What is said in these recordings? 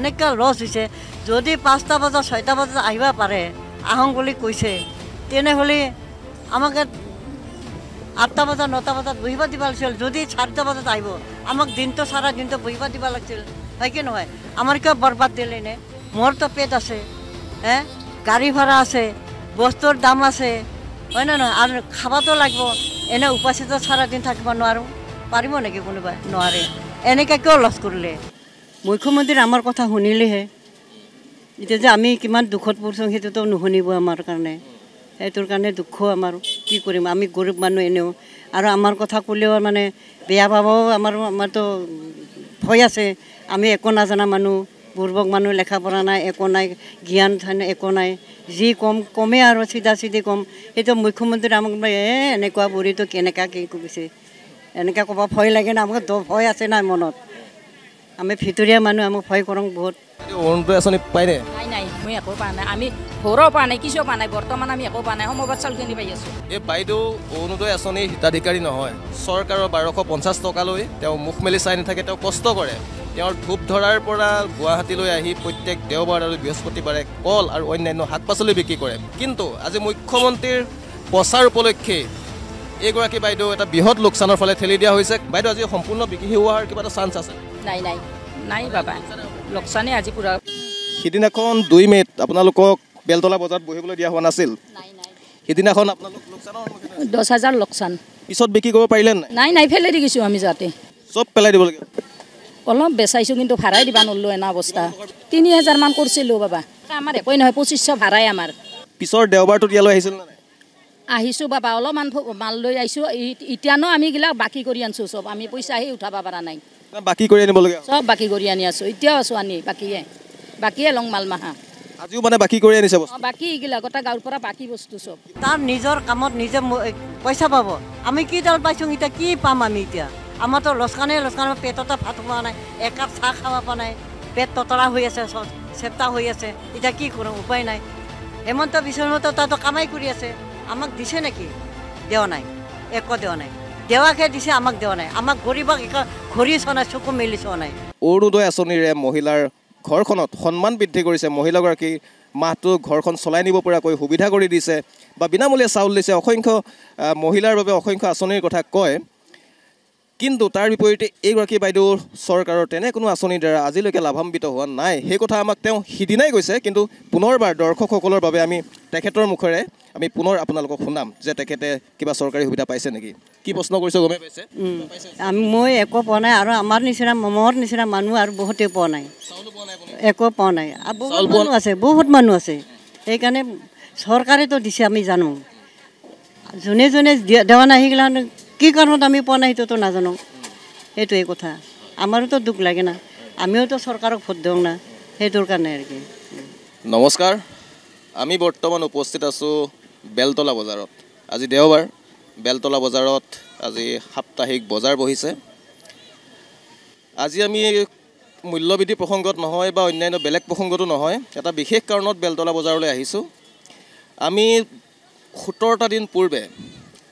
এনেকৈ লছ হৈছে যদি 5টা বজাত 6টা বজাত আহিব পাৰে আহোঁ বুলি কৈছে তেনেহ'লে আমাক 8টা বজাত 9টা বজাত বহিব দিব লাগিছিল যদি 4টা বজাত আহিব আমাক দিনটো সারা দিনটো বহিব দিব লাগিছিল হয় কি নহয় আমাৰ কিয় বৰবাদ দিলে নে মোৰতো পেট আছে গাড়ী ভাড়া আছে বস্তুৰ দাম আছে হয় না নহয় আৰু খাবাতো লাগিব এনে উপাসিত সাৰা দিন থাকিব নোৱাৰোঁ পাৰিব নেকি কোনোবাই নোৱাৰে এনেকৈ কিয় লছ কৰিলে মুখ্যমন্ত্ৰী আমাৰ কথা শুনিলেহে এতিয়া যে আমি কিমান দুখত পৰিছোঁ সেইটোতো নুশুনিব আমাৰ কাৰণে সেইটোৰ কাৰণে দুখ আমাৰ কি কৰিম আমি গৰীব মানুহ এনেও আৰু আমাৰ কথা ক'লেও মানে বেয়া পাবও আমাৰতো ভয় আছে আমি একো নাজানা মানুহ বুৰ্বক মানুহ লেখা পঢ়া নাই একো নাই জ্ঞান একো নাই যি কমে আৰু চিধা চিধি কম সেইটো মুখ্যমন্ত্ৰী আমাক এনেকুৱা বুঢ়ীটো কেনেকুৱা কি কৰিছে এনেকৈ ক'ব ভয় লাগে না আমাক ভয় আছে নাই মনত আমি ভিতৰীয়া মানুহ আমাক ভয় কৰোঁ বহুত অৰুণোদয় আঁচনি পায়নে নাই নাই মই একো পোৱা নাই আমি ঘৰো পোৱা নাই কিছু পোৱা নাই বৰ্তমান আমি একো পোৱা নাই সমবাদ চাউলখিনি পাই আছোঁ এই বাইদেউ অৰুণোদয় আঁচনিৰ হিতাধিকাৰী নহয় চৰকাৰৰ 1250 টকালৈ তেওঁ মুখ মেলি চাই নাথাকে তেওঁ কষ্ট কৰে তেওঁৰ ধূপ ধৰাৰ পৰা গুৱাহাটীলৈ আহি প্ৰত্যেক দেওবাৰ আৰু বৃহস্পতিবাৰে কল আৰু অন্যান্য শাক পাচলি বিক্ৰী কৰে কিন্তু আজি মুখ্যমন্ত্ৰীৰ প্ৰচাৰ উপলক্ষে এইগৰাকী বাইদেউ এটা বৃহৎ লোকচানৰ ফালে ঠেলি দিয়া হৈছে বাইদেউ আজি সম্পূৰ্ণ বিক্ৰী হোৱাৰ কিবা এটা চান্স আছে নাই নাই নাই বাবা লোকচানেই আজি পুৰা সিদিনাখন 2 মে'ত আপোনালোকক বেলতলা বজাৰত বহিবলৈ দিয়া হোৱা নাছিল সিদিনাখন আপোনালোক লোকচানৰ 10,000 লোকচান পিছত বিক্ৰী কৰিব পাৰিলে নাই নাই ফেলে দি গৈছোঁ আমি যাতে চব পেলাই দিবলগীয়া অলপ বেচাইছোঁ কিন্তু ভাড়াই দিবা নল্লো এনা অৱস্থা 3,000 মান কৰিছিলোঁ বাবা আমাৰ একোই নহয় 2500 ভাড়াই আমাৰ পিছৰ দেওবাৰটোত ইয়ালৈ আহিছিল নে নাই আহিছোঁ বাবা অলপমান মাল লৈ আহিছোঁ এতিয়ানো আমি গিলাক বাকী কৰি আনিছোঁ চব আমি পইচা আহি উঠাব পৰা নাই বাকী কৰি আনিবলগীয়া চব বাকী কৰি আনি আছোঁ এতিয়াও আছোঁ আনি বাকীয়ে লং মাল মাহা আজিও মানে বাকী কৰি আনিছে বাকী এইগিলা গোটা গাঁৱৰ পৰা বাকী বস্তু চব তাৰ নিজৰ কামত নিজে পইচা পাব আমি কিডাল পাইছোঁ এতিয়া কি পাম আমি এতিয়া আমাৰতো লোকচানেই পেটতে ভাত খোৱা নাই একাপ চাহ খাব পৰা নাই পেট ততৰা হৈ আছে চেপ্তা হৈ আছে এতিয়া কি কৰোঁ উপায় নাই হেমন্ত বিশ্ব শৰ্মাতো তাতো কামাই কৰি আছে আমাক দিছে নেকি দেৱা নাই একো দেৱা নাই দেৱাকে দিছে আমাক দেৱা নাই আমাক গৰীবক ঘূৰি চোৱা নাই চকু মেলি চোৱা নাই অৰুণোদয় আঁচনিৰে মহিলাৰ ঘৰখনত সন্মান বৃদ্ধি কৰিছে মহিলাগৰাকী মাহটো ঘৰখন চলাই নিব পৰাকৈ সুবিধা কৰি দিছে বা বিনামূলীয়া চাউল দিছে অসংখ্য মহিলাৰ বাবে অসংখ্য আঁচনিৰ কথা কয় কিন্তু তাৰ বিপৰীতে এইগৰাকী বাইদেউৰ চৰকাৰৰ তেনে কোনো আঁচনিৰ দ্বাৰা আজিলৈকে লাভান্বিত হোৱা নাই সেই কথা আমাক তেওঁ সিদিনাই কৈছে কিন্তু পুনৰবাৰ দৰ্শকসকলৰ বাবে আমি তেখেতৰ মুখেৰে আমি পুনৰ আপোনালোকক শুনাম যে তেখেতে কিবা চৰকাৰী সুবিধা পাইছে নেকি কি প্ৰশ্ন কৰিছে গমে পাইছে মই একো পোৱা নাই আৰু আমাৰ নিচিনা মোৰ নিচিনা মানুহ আৰু বহুতে পোৱা নাই একো পোৱা নাই আৰু বহুত মানুহ আছে সেইকাৰণে চৰকাৰেতো দিছে আমি জানো যোনে যোনে দেৱা নাই সেইগিলা কি কাৰণত আমি পোৱা নাই সেইটোতো নাজানো সেইটোৱে কথা আমাৰোতো দুখ লাগে না আমিওতো চৰকাৰক ভোট দিওঁ না সেইটোৰ কাৰণে আৰু কি নমস্কাৰ আমি বৰ্তমান উপস্থিত আছোঁ বেলতলা বজাৰত আজি দেওবাৰ বেলতলা বজাৰত আজি সাপ্তাহিক বজাৰ বহিছে আজি আমি মূল্যবৃদ্ধি প্ৰসংগত নহয় বা অন্যান্য বেলেগ প্ৰসংগতো নহয় এটা বিশেষ কাৰণত বেলতলা বজাৰলৈ আহিছোঁ আমি 17টা দিন পূৰ্বে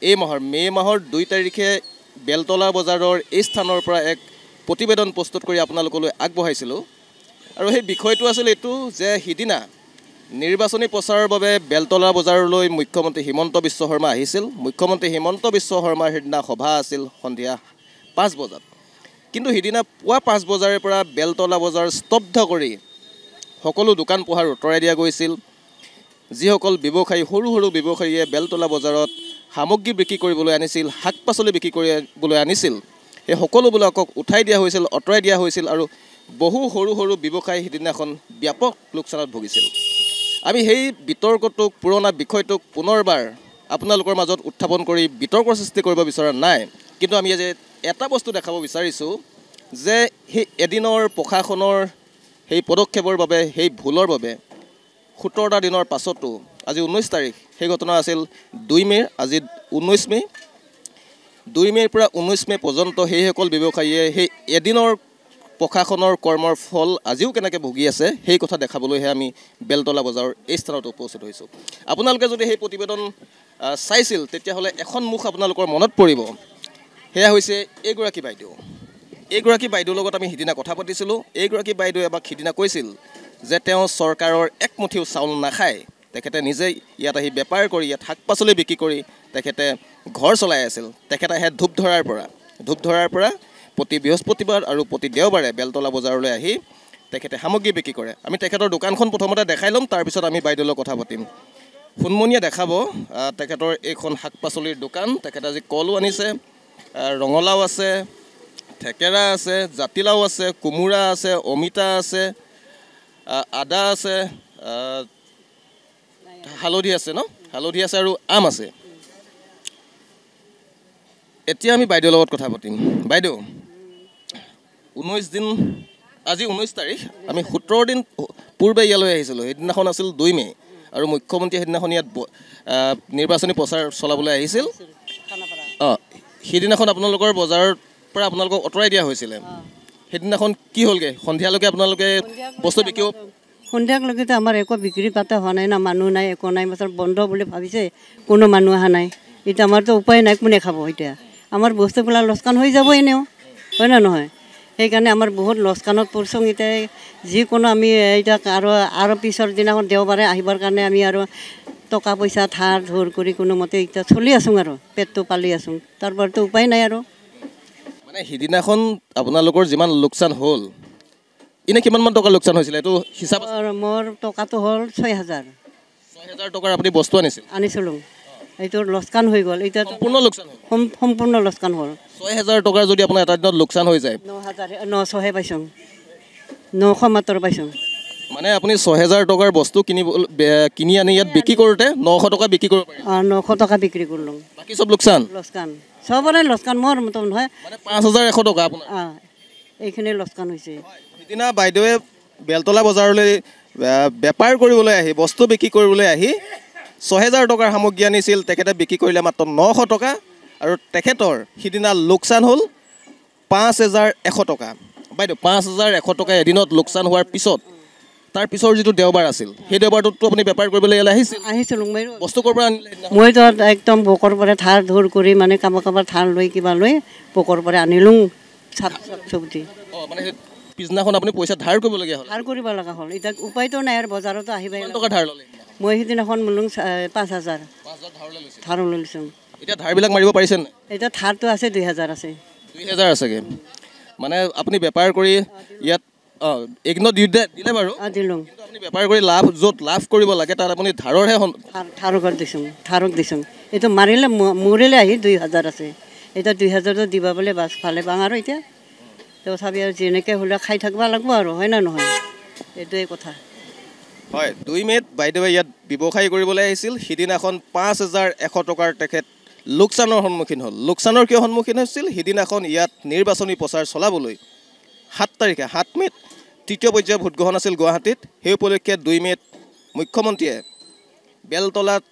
এই মাহৰ মে' মাহৰ 2 তাৰিখে বেলতলা বজাৰৰ এই স্থানৰ পৰা এক প্ৰতিবেদন প্ৰস্তুত কৰি আপোনালোকলৈ আগবঢ়াইছিলোঁ আৰু সেই বিষয়টো আছিল এইটো যে সিদিনা নিৰ্বাচনী প্ৰচাৰৰ বাবে বেলতলা বজাৰলৈ মুখ্যমন্ত্ৰী হিমন্ত বিশ্ব শৰ্মা আহিছিল মুখ্যমন্ত্ৰী হিমন্ত বিশ্ব শৰ্মাৰ সিদিনা সভা আছিল সন্ধিয়া 5 বজাত কিন্তু সিদিনা পুৱা 5 বজাৰে পৰা বেলতলা বজাৰ স্তব্ধ কৰি সকলো দোকান পোহাৰ উতৰাই দিয়া গৈছিল যিসকল ব্যৱসায়ী সৰু সৰু ব্যৱসায়ীয়ে বেলতলা বজাৰত সামগ্ৰী বিক্ৰী কৰিবলৈ আনিছিল শাক পাচলি বিক্ৰী কৰিবলৈ আনিছিল এই সকলোবিলাকক উঠাই দিয়া হৈছিল অতৰাই দিয়া হৈছিল আৰু বহু সৰু সৰু ব্যৱসায়ী সিদিনাখন ব্যাপক লোকচানত ভুগিছিল আমি সেই বিতৰ্কটোক পুৰণা বিষয়টোক পুনৰবাৰ আপোনালোকৰ মাজত উত্থাপন কৰি বিতৰ্কৰ সৃষ্টি কৰিব বিচৰা নাই কিন্তু আমি আজি এটা বস্তু দেখাব বিচাৰিছোঁ যে সেই এদিনৰ প্ৰশাসনৰ সেই পদক্ষেপৰ বাবে সেই ভুলৰ বাবে 17টা দিনৰ পাছতো আজি 19 তাৰিখ সেই ঘটনা আছিল 2 মে'ৰ আজি 19 মে' 2 মে'ৰ পৰা 19 মে' পৰ্যন্ত সেইসকল ব্যৱসায়ীয়ে সেই এদিনৰ প্ৰশাসনৰ কৰ্মৰ ফল আজিও কেনেকৈ ভুগি আছে সেই কথা দেখাবলৈহে আমি বেলতলা বজাৰৰ এই স্থানত উপস্থিত হৈছোঁ আপোনালোকে যদি সেই প্ৰতিবেদন চাইছিল তেতিয়াহ'লে এখন মুখ আপোনালোকৰ মনত পৰিব সেয়া হৈছে এইগৰাকী বাইদেউ এইগৰাকী বাইদেউৰ লগত আমি সিদিনা কথা পাতিছিলোঁ। এইগৰাকী বাইদেৱে আমাক সিদিনা কৈছিল যে তেওঁ চৰকাৰৰ একমুঠিও চাউল নাখায়, তেখেতে নিজেই ইয়াত আহি বেপাৰ কৰি ইয়াত শাক পাচলি বিক্ৰী কৰি তেখেতে ঘৰ চলাই আছিল। তেখেতে আহে ধূপধৰাৰ পৰা প্ৰতি বৃহস্পতিবাৰ আৰু প্ৰতি দেওবাৰে বেলতলা বজাৰলৈ আহি তেখেতে সামগ্ৰী বিক্ৰী কৰে। আমি তেখেতৰ দোকানখন প্ৰথমতে দেখাই ল'ম, তাৰপিছত আমি বাইদেউৰ লগত কথা পাতিম। সোণমণিয়ে দেখাব তেখেতৰ এইখন শাক পাচলিৰ দোকান। তেখেতে আজি কলো আনিছে, ৰঙালাও আছে, থেকেৰা আছে, জাতিলাও আছে, কোমোৰা আছে, অমিতা আছে, আদা আছে, হালধি আছে হালধি আছে আৰু আম আছে। এতিয়া আমি বাইদেউৰ লগত কথা পাতিম। বাইদেউ, 19 দিন, আজি 19 তাৰিখ, আমি 17 দিন পূৰ্বে ইয়ালৈ আহিছিলোঁ। সেইদিনাখন আছিল 2 মে' আৰু মুখ্যমন্ত্ৰীয়ে সেইদিনাখন ইয়াত নিৰ্বাচনী প্ৰচাৰ চলাবলৈ আহিছিল। সেইদিনাখন আপোনালোকৰ বজাৰৰ পৰা আপোনালোকক আঁতৰাই দিয়া হৈছিলে। সেইদিনাখন কি হ'লগৈ? সন্ধিয়ালৈকে আপোনালোকে বস্তু বিকিব? সন্ধিয়ালৈকেতো আমাৰ একো বিক্ৰী পাতা হোৱা নাই না, মানুহ নাই, একো নাই। মাত্ৰ বন্ধ বুলি ভাবিছে, কোনো মানুহ অহা নাই। এতিয়া আমাৰতো উপায় নাই, কোনে খাব? এতিয়া আমাৰ বস্তুবিলাক লোকচান হৈ যাব এনেও, হয় না নহয়? সেইকাৰণে আমাৰ বহুত লোকচানত পৰিছোঁ। এতিয়া যিকোনো আমি এতিয়া আৰু পিছৰ দিনাখন দেওবাৰে আহিবৰ কাৰণে আমি আৰু টকা পইচা ধাৰ ধৰ কৰি কোনোমতে এতিয়া চলি আছোঁ আৰু পেটটো পালি আছোঁ। তাৰপৰাতো উপায় নাই আৰু। মানে সিদিনাখন আপোনালোকৰ যিমান লোকচান হ'ল, এনে কিমানমান টকা লোকচান হৈছিলে এইটো হিচাপ? মোৰ টকাটো হ'ল 6,000। 6,000 টকাৰ আপুনি বস্তু আনিছিলোঁ। এইটো লোকচান হৈ গ'ল। এতিয়া সম্পূৰ্ণ লোকচান হ'ল। সম্পূৰ্ণ লোকচান হ'ল। 6,000 টকাৰ যদি আপোনাৰ এটা দিনত লোকচান হৈ যায়, 900হে পাইছোঁ, 900 মাত্ৰ পাইছোঁ। মানে আপুনি 6,000 টকাৰ বস্তু কিনি আনি ইয়াত বিক্ৰী কৰোঁতে 900 টকা বিক্ৰী কৰিব পাৰে? 900 টকা বিক্ৰী কৰিলোঁ। বাকী চব লোকচান? লোকচান চবৰে লোকচান, মোৰ মতো নহয়। মানে 5,100 টকা আপোনাৰ এইখিনি লোকচান হৈছে। সিদিনা বাইদেৱে বেলতলা বজাৰলৈ বেপাৰ কৰিবলৈ আহি, বস্তু বিক্ৰী কৰিবলৈ আহি 6,000 টকাৰ সামগ্ৰী আনিছিল, তেখেতে বিক্ৰী কৰিলে মাত্ৰ 900 টকা। আৰু তেখেতৰ সিদিনা লোকচান হ'ল 5,100 টকা। বাইদেউ, 5,100 টকা এদিনত লোকচান হোৱাৰ পিছত তাৰ পিছৰ যিটো দেওবাৰ আছিল, সেই দেওবাৰটোতো আপুনি বেপাৰ কৰিবলৈ ইয়ালৈ আহিছিলোঁ। বস্তু ক'ৰ পৰা আনিলে? মইতো একদম পোকৰ পৰা ধাৰ ধৰ কৰি, মানে কাৰোবাৰ ধাৰ লৈ কিবা লৈ পোকৰ পৰা আনিলোঁ শাক চব্জি। মানে পিছদিনাখন আপুনি পইচা ধাৰ কৰিবলগীয়া হ'ল? ধাৰ কৰিব লগা হ'ল। এতিয়া উপায়তো নাই আৰু, বজাৰতো আহিব। কিমান টকা ধাৰ ল'লে? মই সিদিনাখন মোলোঁ 5,000 ধাৰ লৈ লৈছোঁ। এতিয়া ধাৰবিলাক মাৰিব পাৰিছে নাই? এতিয়া ধাৰটো আছে 2,000 আছে। 2,000 আছেগৈ। মানে আপুনি বেপাৰ কৰি ইয়াত এইকেইদিনত দিলে বাৰু, দিলোঁ। কিন্তু আপুনি বেপাৰ কৰি য'ত লাভ কৰিব লাগে তাত আপুনি ধাৰৰহে ধাৰক দিছোঁ। এইটো মৰিলে আহি 2,000 আছে। এতিয়া 2,000টো দিবা বোলে বাছ ভালে পাওঁ আৰু। এতিয়া তথাপি আৰু যেনেকৈ হ'লেও খাই থাকিব লাগিব আৰু, হয় না নহয়? এইটোৱে কথা। হয়, 2 মে'ত বাইদেৱে ইয়াত ব্যৱসায় কৰিবলৈ আহিছিল। সিদিনাখন 5,100 টকাৰ তেখেত লোকচানৰ সন্মুখীন হ'ল। লোকচানৰ কিয় সন্মুখীন হৈছিল? সিদিনাখন ইয়াত নিৰ্বাচনী প্ৰচাৰ চলাবলৈ 7 মে'ত তৃতীয় পৰ্যায়ৰ ভোটগ্ৰহণ আছিল গুৱাহাটীত। সেই উপলক্ষে 2 মে'ত মুখ্যমন্ত্ৰীয়ে বেলতলাত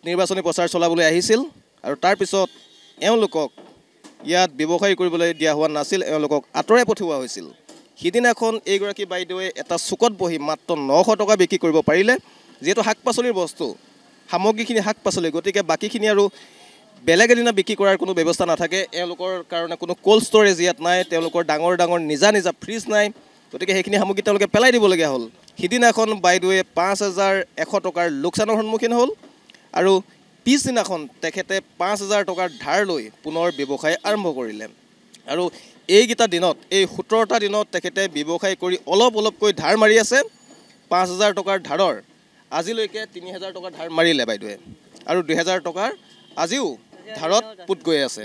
নিৰ্বাচনী প্ৰচাৰ চলাবলৈ আহিছিল আৰু তাৰপিছত এওঁলোকক ইয়াত ব্যৱসায় কৰিবলৈ দিয়া হোৱা নাছিল, এওঁলোকক আঁতৰাই পঠিওৱা হৈছিল। সিদিনাখন এইগৰাকী বাইদেৱে এটা চুকত বহি মাত্ৰ 900 টকা বিক্ৰী কৰিব পাৰিলে। যিহেতু শাক পাচলিৰ বস্তু, সামগ্ৰীখিনি শাক পাচলি, গতিকে বাকীখিনি আৰু বেলেগ এদিনা বিক্ৰী কৰাৰ কোনো ব্যৱস্থা নাথাকে। এওঁলোকৰ কাৰণে কোনো কোল্ড ষ্ট'ৰেজ ইয়াত নাই, তেওঁলোকৰ ডাঙৰ নিজা ফ্ৰিজ নাই, গতিকে সেইখিনি সামগ্ৰী তেওঁলোকে পেলাই দিবলগীয়া হ'ল। সিদিনাখন বাইদেৱে 5,100 টকাৰ লোকচানৰ সন্মুখীন হ'ল আৰু পিছদিনাখন তেখেতে 5,000 টকাৰ ধাৰ লৈ পুনৰ ব্যৱসায় আৰম্ভ কৰিলে। আৰু এইকেইটা দিনত, এই 17টা দিনত তেখেতে ব্যৱসায় কৰি অলপকৈ ধাৰ মাৰি আছে। 5,000 টকাৰ ধাৰৰ আজিলৈকে 3,000 টকাৰ ধাৰ মাৰিলে বাইদেৱে, আৰু 2,000 টকাৰ আজিও ধাৰত পুত গৈ আছে।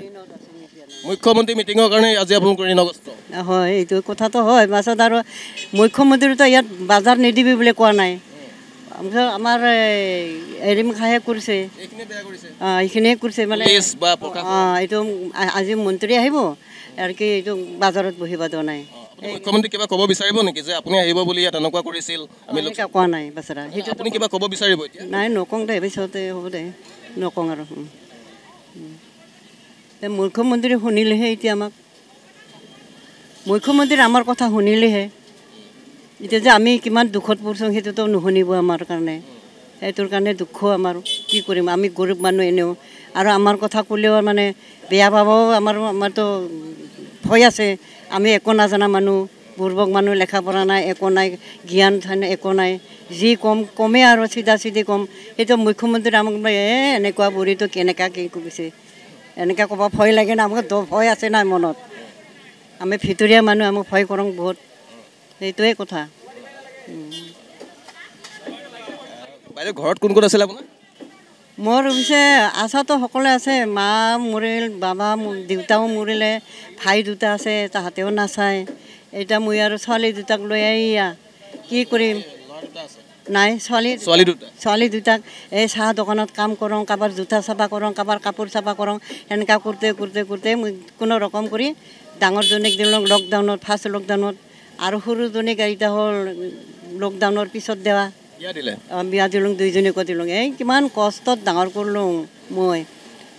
মুখ্যমন্ত্ৰী মিটিঙৰ কাৰণে আজি আপোনালোকৰ ঋণগ্ৰস্ত? হয়, এইটো কথাটো হয়। পাছত আৰু মুখ্যমন্ত্ৰীতো ইয়াত বাজাৰ নিদিবি বুলি কোৱা নাই। আমাৰ এৰিম খাহে কৰিছে, এইখিনিয়ে কৰিছে। মানে এইটো আজি মন্ত্ৰী আহিব আৰু কি, এইটো বাজাৰত বহিব দিয়া নাই। মুখ্যমন্ত্ৰী কিবা ক'ব বিচাৰিব নেকি যে আপুনি আহিব বুলি ইয়াত এনেকুৱা কৰিছিল? আমি কোৱা নাই বেচাৰা। সেইটো আপুনি কিবা ক'ব বিচাৰিব এতিয়া? নাই, নকওঁ দে, পিছতে হ'ব দে, নকওঁ আৰু। মুখ্যমন্ত্ৰী শুনিলেহে, এতিয়া আমাক মুখ্যমন্ত্ৰী আমাৰ কথা শুনিলেহে। এতিয়া যে আমি কিমান দুখত পৰিছোঁ সেইটোতো নুশুনিব আমাৰ কাৰণে। সেইটোৰ কাৰণে দুখ আমাৰ। কি কৰিম, আমি গৰীব মানুহ এনেও, আৰু আমাৰ কথা ক'লেও মানে বেয়া পাবও আমাৰতো ভয় আছে। আমি একো নাজানা মানুহ, বুৰ্বক মানুহ, লেখা পঢ়া নাই, একো নাই, জ্ঞান একো নাই, যি কমে আৰু চিধা চিধি কম। সেইটো মুখ্যমন্ত্ৰী আমাক এনেকুৱা বুঢ়ীটো কেনেকুৱা কি কৈছে, এনেকৈ ক'ব ভয় লাগে না, আমাক ভয় আছে নাই মনত। আমি ভিতৰীয়া মানুহ, আমাক ভয় কৰোঁ বহুত, সেইটোৱে কথা। বাইদেউ ঘৰত কোন কোন আছিলে আপোনাৰ? মোৰ পিছে আছাতো সকলোৱে আছে, মা মৰিল, বাবা দেউতাও মৰিলে, ভাই দুটা আছে, তাহাঁতেও নাচায়। এতিয়া মই আৰু ছোৱালী দুটাক লৈ এইয়া কি কৰিম, নাই ছোৱালী দুটাক এই চাহ দোকানত কাম কৰোঁ, কাৰোবাৰ জোতা চাফা কৰোঁ, কাৰোবাৰ কাপোৰ চাফা কৰোঁ, সেনেকুৱা কৰোঁতে মই কোনো ৰকম কৰি ডাঙৰজনীক দিলোঁ লকডাউনত, ফাৰ্ষ্ট লকডাউনত, আৰু সৰুজনীক এতিয়া হ'ল লকডাউনৰ পিছত দেৱা বিয়া দিলোঁ, দুইজনীকো দিলোঁ। এই কিমান কষ্টত ডাঙৰ কৰিলোঁ মই।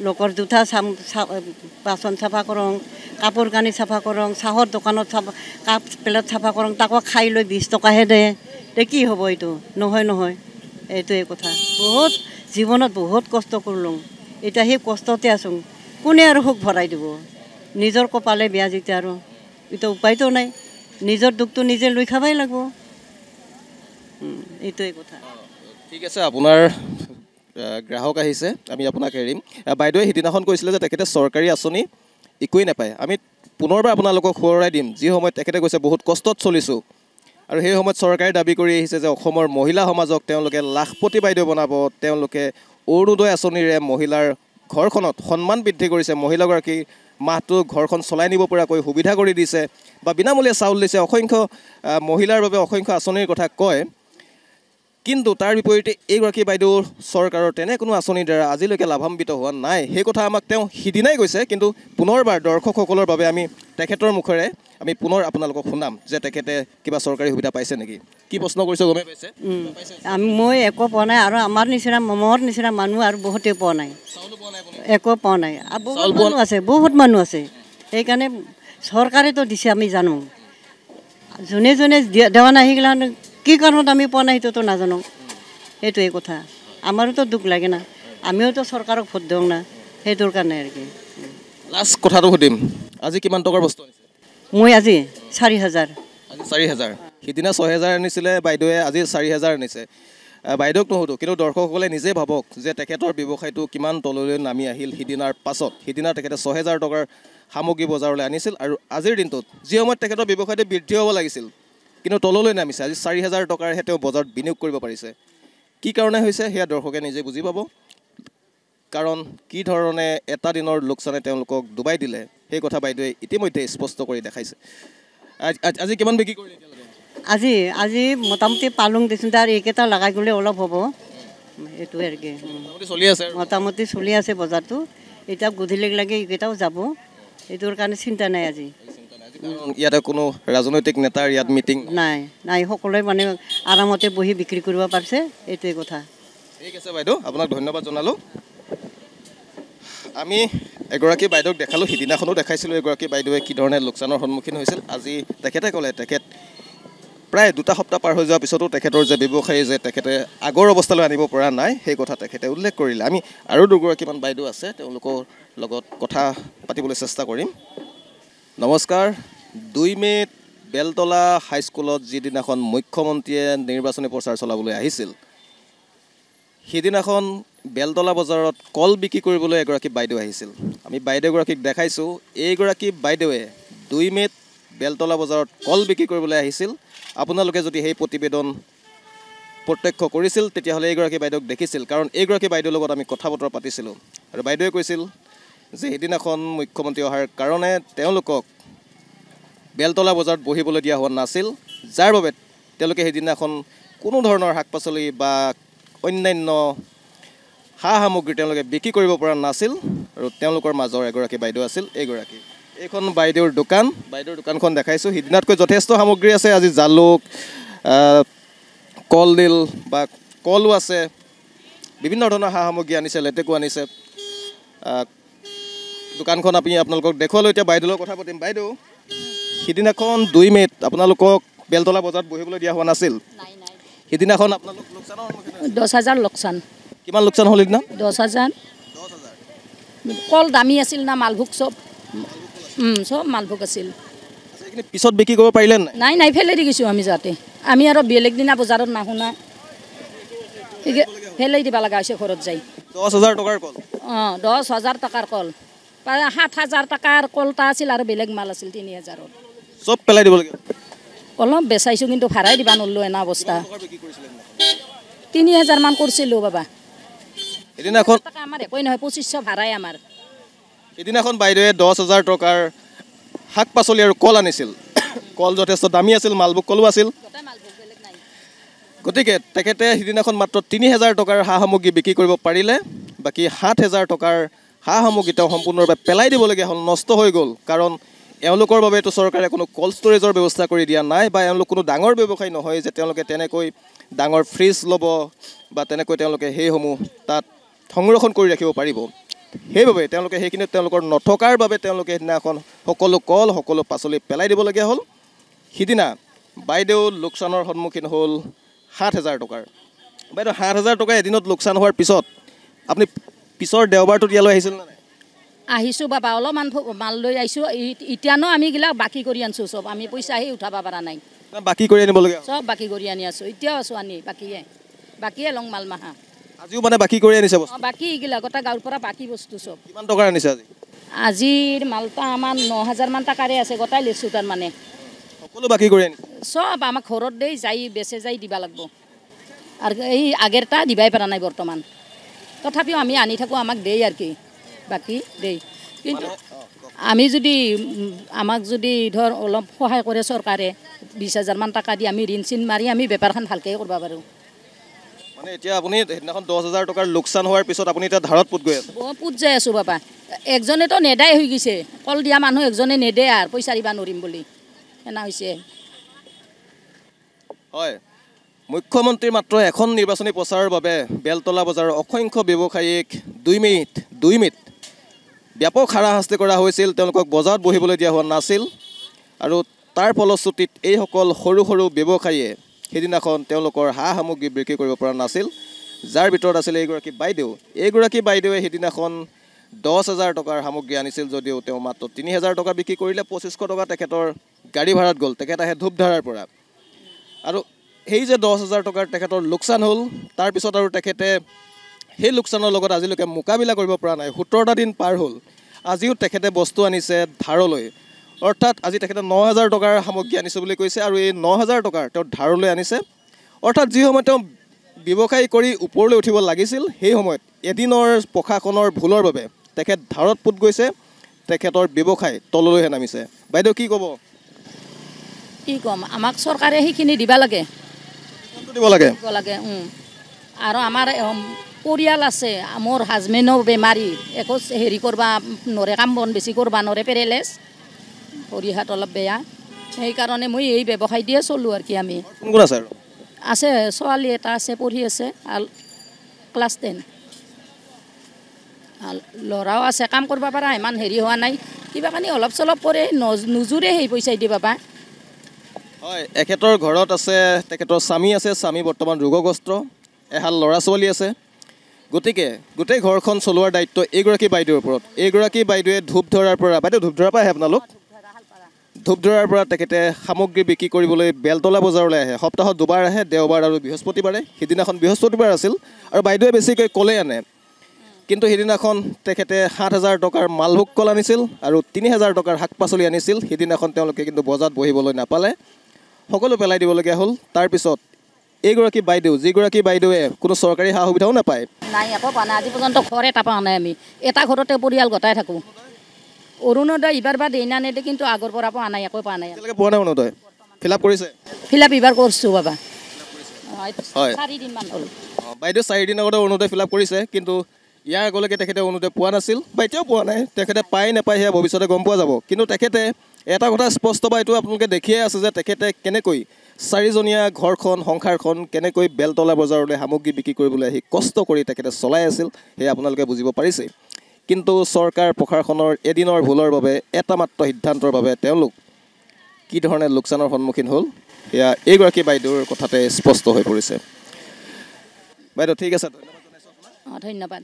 লোকৰ জোতা বাচন চাফা কৰোঁ, কাপোৰ কানি চাফা কৰোঁ, চাহৰ দোকানত কাপ প্লেট চাফা কৰোঁ, তাকো খাই লৈ 20 টকাহে দে। তে কি হ'ব এইটো? নহয় এইটোৱে কথা। বহুত জীৱনত বহুত কষ্ট কৰিলোঁ, এতিয়া সেই কষ্টতে আছোঁ। কোনে আৰু সুখ ভৰাই দিব? নিজৰ কপালে বেয়া যেতিয়া আৰু এতিয়া উপায়তো নাই, নিজৰ দুখটো নিজে লৈ খাবই লাগিব, এইটোৱে কথা। ঠিক আছে, আপোনাৰ গ্ৰাহক আহিছে, আমি আপোনাক এৰিম। বাইদেৱে সিদিনাখন কৈছিলে যে তেখেতে চৰকাৰী আঁচনি একোৱেই নাপায়। আমি পুনৰবাৰ আপোনালোকক সোঁৱৰাই দিম, যি সময়ত তেখেতে কৈছে বহুত কষ্টত চলিছোঁ, আৰু সেই সময়ত চৰকাৰে দাবী কৰি আহিছে যে অসমৰ মহিলা সমাজক তেওঁলোকে লাখপতি বাইদেউ বনাব, তেওঁলোকে অৰুণোদয় আঁচনিৰে মহিলাৰ ঘৰখনত সন্মান বৃদ্ধি কৰিছে, মহিলাগৰাকী মাহটো ঘৰখন চলাই নিব পৰাকৈ সুবিধা কৰি দিছে, বা বিনামূলীয়া চাউল দিছে, অসংখ্য মহিলাৰ বাবে অসংখ্য আঁচনিৰ কথা কয়। কিন্তু তাৰ বিপৰীতে এইগৰাকী বাইদেউৰ চৰকাৰৰ তেনে কোনো আঁচনিৰ দ্বাৰা আজিলৈকে লাভান্বিত হোৱা নাই। সেই কথা আমাক তেওঁ সিদিনাই কৈছে, কিন্তু পুনৰবাৰ দৰ্শকসকলৰ বাবে আমি তেখেতৰ মুখেৰে আমি পুনৰ আপোনালোকক শুনাম যে তেখেতে কিবা চৰকাৰী সুবিধা পাইছে নেকি। কি প্ৰশ্ন কৰিছে গমে পাইছে? মই একো পোৱা নাই, আৰু আমাৰ নিচিনা মোৰ নিচিনা মানুহ আৰু বহুতেই পোৱা নাই, একো পোৱা নাই। আৰু বহুত মানুহ আছে, সেইকাৰণে চৰকাৰেতো দিছে আমি জানো, যোনে দেৱা নাই সেইগিলা কি কাৰণত আমি পোৱা নাই সেইটোতো নাজানো, সেইটোৱে কথা। আমাৰোতো দুখ লাগে না, আমিওতো চৰকাৰক ভোট দিওঁ না, সেইটোৰ কাৰণে আৰু কি। লাষ্ট কথাটো সুধিম, আজি কিমান টকাৰ বস্তু আনিছে? মই আজি 4,000। আজি 4,000, সিদিনা 6,000 আনিছিলে বাইদেৱে, আজি 4,000 আনিছে। বাইদেউক নুসুধোঁ, কিন্তু দৰ্শকসকলে নিজেই ভাবক যে তেখেতৰ ব্যৱসায়টো কিমান তললৈ নামি আহিল সিদিনাৰ পাছত। সিদিনা তেখেতে 6,000 টকাৰ সামগ্ৰী বজাৰলৈ আনিছিল, আৰু আজিৰ দিনটোত যি সময়ত তেখেতৰ ব্যৱসায়টো বৃদ্ধি হ'ব লাগিছিল কিন্তু তললৈ নামিছে, আজি 4,000 টকাৰহে তেওঁ বজাৰত বিনিয়োগ কৰিব পাৰিছে। কি কাৰণে হৈছে সেয়া দৰ্শকে নিজে বুজি পাব, কাৰণ কি ধৰণে এটা দিনৰ লোকচানে তেওঁলোকক ডুবাই দিলে সেই কথা বাইদেৱে ইতিমধ্যে স্পষ্ট কৰি দেখাইছে। আজি কিমান বিক্ৰী কৰিলে এতিয়ালৈকে? আজি মোটামুটি পালং দিছোঁ, তাৰ এইকেইটা লগাই গ'লে অলপ হ'ব, এইটোৱে আৰু কি। মোটামুটি চলি আছে বজাৰটো, এতিয়া গধূলিক লাগে এইকেইটাও যাব, এইটোৰ কাৰণে চিন্তা নাই আজি। ইয়াতে কোনো ৰাজনৈতিক নেতাৰ ইয়াত মিটিং নাই, সকলোৱে মানে আৰামতে বহি বিক্ৰী কৰিব পাৰিছে, এইটোৱে কথা। ঠিক আছে বাইদেউ, আপোনাক ধন্যবাদ জনালোঁ। আমি এগৰাকী বাইদেউক দেখালোঁ, সিদিনাখনো দেখাইছিলোঁ এগৰাকী বাইদেৱে কি ধৰণে লোকচানৰ সন্মুখীন হৈছিল। আজি তেখেতে ক'লে তেখেত প্ৰায় 2 সপ্তাহ পাৰ হৈ যোৱাৰ পিছতো তেখেতৰ যে ব্যৱসায়ী যে তেখেতে আগৰ অৱস্থালৈ আনিব পৰা নাই, সেই কথা তেখেতে উল্লেখ কৰিলে। আমি আৰু দুগৰাকীমান বাইদেউ আছে, তেওঁলোকৰ লগত কথা পাতিবলৈ চেষ্টা কৰিম। নমস্কাৰ। 2 মে'ত বেলতলা হাইস্কুলত যিদিনাখন মুখ্যমন্ত্ৰীয়ে নিৰ্বাচনী প্ৰচাৰ চলাবলৈ আহিছিল, সিদিনাখন বেলতলা বজাৰত কল বিক্ৰী কৰিবলৈ এগৰাকী বাইদেউ আহিছিল। আমি বাইদেউগৰাকীক দেখাইছোঁ, এইগৰাকী বাইদেৱে 2 মে'ত বেলতলা বজাৰত কল বিক্ৰী কৰিবলৈ আহিছিল। আপোনালোকে যদি সেই প্ৰতিবেদন প্ৰত্যক্ষ কৰিছিল তেতিয়াহ'লে এইগৰাকী বাইদেউক দেখিছিল, কাৰণ এইগৰাকী বাইদেউৰ লগত আমি কথা বতৰা পাতিছিলোঁ, আৰু বাইদেৱে কৈছিল যে সেইদিনাখন মুখ্যমন্ত্ৰী অহাৰ কাৰণে তেওঁলোকক বেলতলা বজাৰত বহিবলৈ দিয়া হোৱা নাছিল, যাৰ বাবে তেওঁলোকে সেইদিনাখন কোনো ধৰণৰ শাক পাচলি বা অন্যান্য সা সামগ্ৰী তেওঁলোকে বিক্ৰী কৰিব পৰা নাছিল। আৰু তেওঁলোকৰ মাজৰ এগৰাকী বাইদেউ আছিল এইগৰাকী। এইখন বাইদেউৰ দোকান, বাইদেউৰ দোকানখন দেখাইছোঁ। সিদিনাতকৈ যথেষ্ট সামগ্ৰী আছে, আজি জালুক, কলডিল বা কলো আছে, বিভিন্ন ধৰণৰ সা সামগ্ৰী আনিছে, লেটেকু আনিছে। দোকানখন আপোনালোকক দেখুৱালোঁ। এতিয়া বাইদেউৰ লগত কথা পাতিম। বাইদেউ, সিদিনাখন 2 মে'ত আপোনালোকক বেলতলা বজাৰত বহিবলৈ দিয়া হোৱা নাছিল, সিদিনাখন আপোনালোক লোকচানৰ সন্মুখীন 10,000 লোকচান। কিমান লোকচান হ'ল সিদিনা? 10,000। কল দামী আছিল না, মালভোগ চব মালভোগ আছিল। কিন্তু পিছত বিক্ৰী কৰিব পাৰিলে নাই? নাই নাই ফেলে দি গৈছোঁ আমি যাতে আমি আৰু বেলেগ দিনা বজাৰত নাহোঁ না ফেলাই দিব লগা হৈছে ঘৰত যাই 10,000 টকাৰ কল 10,000 টকাৰ কল 7,000 টকাৰ কলটা আছিল আৰু বেলেগ মাল আছিল 3,000 চব পেলাই দিবলগীয়া অলপ বেচাইছোঁ কিন্তু ভাড়াই দিবা নোৱাৰিলোঁ এনে অৱস্থা 3,000 মান কৰিছিলোঁ বাবা এদিনাখন আমাৰ একোৱেই নহয় 2,500 ভাড়াই আমাৰ এদিনাখন বাইদেৱে 10,000 টকাৰ শাক পাচলি আৰু কল আনিছিল কল যথেষ্ট দামী আছিল মালভোগ কলো আছিল গতিকে তেখেতে সিদিনাখন মাত্ৰ 3,000 টকাৰ সা সামগ্ৰী বিক্ৰী কৰিব পাৰিলে বাকী 7,000 টকাৰ সা সামগ্ৰী তেওঁ সম্পূৰ্ণৰূপে পেলাই দিবলগীয়া হ'ল নষ্ট হৈ গ'ল কাৰণ এওঁলোকৰ বাবেতো চৰকাৰে কোনো কল্ড ষ্ট'ৰেজৰ ব্যৱস্থা কৰি দিয়া নাই বা এওঁলোক কোনো ডাঙৰ ব্যৱসায়ী নহয় যে তেওঁলোকে তেনেকৈ ডাঙৰ ফ্ৰিজ ল'ব বা তেনেকৈ তেওঁলোকে সেইসমূহ তাত সংৰক্ষণ কৰি ৰাখিব পাৰিব সেইবাবে তেওঁলোকে সেইখিনি তেওঁলোকৰ নথকাৰ বাবে তেওঁলোকে সিদিনাখন সকলো কল সকলো পাচলি পেলাই দিবলগীয়া হ'ল সিদিনা বাইদেউ লোকচানৰ সন্মুখীন হ'ল 7,000 টকাৰ বাইদেউ 7,000 টকা এদিনত লোকচান হোৱাৰ পিছত আপুনি পিছৰ দেওবাৰটোত ইয়ালৈ আহিছিল নে নাই আহিছোঁ বাবা অলপমান মাল লৈ আহিছোঁ এতিয়ানো আমি গিলাক বাকী কৰি আনিছোঁ চব আমি পইচাহে উঠাব পৰা নাই বাকী কৰি আনিবলগীয়া চব বাকী কৰি আনি আছোঁ এতিয়াও আছোঁ আনি বাকীয়ে লং মাল মাহা আজিও মানে বাকী কৰি আনিছে বস্তু বাকী এইগিলা গোটেই গাঁৱৰ পৰা বাকী বস্তু চব কিমান টকাৰ আনিছে আজি আজিৰ মালটা আমাৰ 9,000 মান টকাৰে আছে গোটাই লৈছোঁ তাৰমানে সকলো বাকী কৰি আনিছে চব আমাক ঘৰত দেই যাই বেচে যাই দিব লাগিব আৰু এই আগেৰটা দিবাই পৰা নাই বৰ্তমান তথাপিও আমি আনি থাকোঁ আমাক দেই আৰু কি বাকী দেই কিন্তু আমি যদি আমাক যদি ধৰ অলপ সহায় কৰে চৰকাৰে 20,000 মান টকা দি আমি ঋণ চিন মাৰি আমি বেপাৰখন ভালকৈ কৰিব পাৰোঁ মানে এতিয়া আপুনি সেইদিনাখন 10,000 টকাৰ লোকচান হোৱাৰ পিছত আপুনি এতিয়া ধাৰত পুত গৈ আছে পুত যাই আছোঁ বাবা একজনেতো নেদাই হৈ গৈছে কল দিয়া মানুহ একজনে নেদে আৰু পইচা দিব নোৱাৰিম বুলি এনে হৈছে হয় মুখ্যমন্ত্ৰীৰ মাত্ৰ এখন নিৰ্বাচনী প্ৰচাৰৰ বাবে বেলতলা বজাৰৰ অসংখ্য ব্যৱসায়ীক 2 মিনিট ব্যাপক হাৰাশাস্তি কৰা হৈছিল তেওঁলোকক বজাৰত বহিবলৈ দিয়া হোৱা নাছিল আৰু তাৰ ফলশ্ৰুতিত এইসকল সৰু সৰু ব্যৱসায়ীয়ে সেইদিনাখন তেওঁলোকৰ সা সামগ্ৰী বিক্ৰী কৰিব পৰা নাছিল যাৰ ভিতৰত আছিল এইগৰাকী বাইদেৱে সেইদিনাখন 10,000 টকাৰ সামগ্ৰী আনিছিল যদিও তেওঁ মাত্ৰ 3,000 টকা বিক্ৰী কৰিলে 2,500 টকা তেখেতৰ গাড়ী ভাড়াত গ'ল তেখেত আহে ধূপধাৰাৰ পৰা আৰু সেই যে 10,000 টকাৰ তেখেতৰ লোকচান হ'ল তাৰপিছত আৰু তেখেতে সেই লোকচানৰ লগত আজিলৈকে মোকাবিলা কৰিব পৰা নাই 17টা দিন পাৰ হ'ল আজিও তেখেতে বস্তু আনিছে ধাৰলৈ অৰ্থাৎ আজি তেখেতে 9,000 টকাৰ সামগ্ৰী আনিছে বুলি কৈছে আৰু এই 9,000 টকাৰ তেওঁ ধাৰলৈ আনিছে অৰ্থাৎ যি সময়ত তেওঁ ব্যৱসায় কৰি ওপৰলৈ উঠিব লাগিছিল সেই সময়ত এদিনৰ প্ৰশাসনৰ ভুলৰ বাবে তেখেত ধাৰত পুত গৈছে তেখেতৰ ব্যৱসায় তললৈহে নামিছে বাইদেউ কি ক'ব কি ক'ম আমাক চৰকাৰে সেইখিনি দিব লাগে আৰু আমাৰ পৰিয়াল আছে মোৰ হাজবেণ্ডো বেমাৰী একো হেৰি কৰিব নোৱাৰে কাম বন বেছি কৰিব নোৱাৰে পেৰেলেছ ভৰি হাত অলপ বেয়া সেইকাৰণে মই এই ব্যৱসায় দিয়ে চলোঁ আৰু কি আমি আছে ছোৱালী এটা আছে পঢ়ি আছে ক্লাছ 10 ল'ৰাও আছে কাম কৰিব পৰা ইমান হেৰি হোৱা নাই কিবা কানি অলপ চলপ কৰে নোজোৰে সেই পইচা দি পাবা হয় এখেতৰ ঘৰত আছে তেখেতৰ স্বামী আছে স্বামী বৰ্তমান ৰোগগ্ৰস্ত এহাল ল'ৰা ছোৱালী আছে গতিকে গোটেই ঘৰখন চলোৱাৰ দায়িত্ব এইগৰাকী বাইদেউৰ ওপৰত এইগৰাকী বাইদেৱে ধূপধৰাৰ পৰা বাইদেউ ধূপধৰাৰ পৰা আহে আপোনালোক ধূপধৰাৰ পৰা তেখেতে সামগ্ৰী বিক্ৰী কৰিবলৈ বেলতলা বজাৰলৈ আহে সপ্তাহত 2 বাৰ আহে দেওবাৰ আৰু বৃহস্পতিবাৰে সিদিনাখন বৃহস্পতিবাৰ আছিল আৰু বাইদেৱে বেছিকৈ কলে আনে কিন্তু সিদিনাখন তেখেতে 7,000 টকাৰ মালভোগ কল আনিছিল আৰু 3,000 টকাৰ শাক পাচলি আনিছিল সিদিনাখন তেওঁলোকে কিন্তু বজাৰত বহিবলৈ নাপালে সকলো পেলাই দিবলগীয়া হ'ল তাৰপিছত এইগৰাকী বাইদেউ যিগৰাকী বাইদেৱে কোনো চৰকাৰী সা সুবিধাও নাপায় নাই একো পোৱা নাই আজি পৰ্যন্ত ঘৰ এটা পোৱা নাই আমি এটা ঘৰতে পৰিয়াল গোটাই থাকোঁ অৰুণোদয় এইবাৰ বা দেই না নেদে কিন্তু আগৰ পৰা পোৱা নাই একো পোৱা নাই পোৱা নাই অৰুণোদয় ফিল আপ কৰিছে ফিল আপ এইবাৰ কৰিছোঁ বাবা হয় 4 দিনমান হ'ল বাইদেউ 4 দিন আগতে অৰুণোদয় ফিল আপ কৰিছে কিন্তু ইয়াৰ আগলৈকে তেখেতে অৰুণোদয় পোৱা নাছিল বা এতিয়াও পোৱা নাই তেখেতে পায় নাপায় সেয়া ভৱিষ্যতে গম পোৱা যাব কিন্তু তেখেতে এটা কথা স্পষ্ট বা এইটো আপোনালোকে দেখিয়ে আছে যে তেখেতে কেনেকৈ 4জনীয়া ঘৰখন সংসাৰখন কেনেকৈ বেলতলা বজাৰলৈ সামগ্ৰী বিক্ৰী কৰিবলৈ আহি কষ্ট কৰি তেখেতে চলাই আছিল সেয়া আপোনালোকে বুজিব পাৰিছে কিন্তু চৰকাৰ প্ৰশাসনৰ এদিনৰ ভুলৰ বাবে এটা মাত্ৰ সিদ্ধান্তৰ বাবে তেওঁলোক কি ধৰণে লোকচানৰ সন্মুখীন হ'ল সেয়া এইগৰাকী বাইদেউৰ কথাতে স্পষ্ট হৈ পৰিছে বাইদেউ ঠিক আছে ধন্যবাদ ধন্যবাদ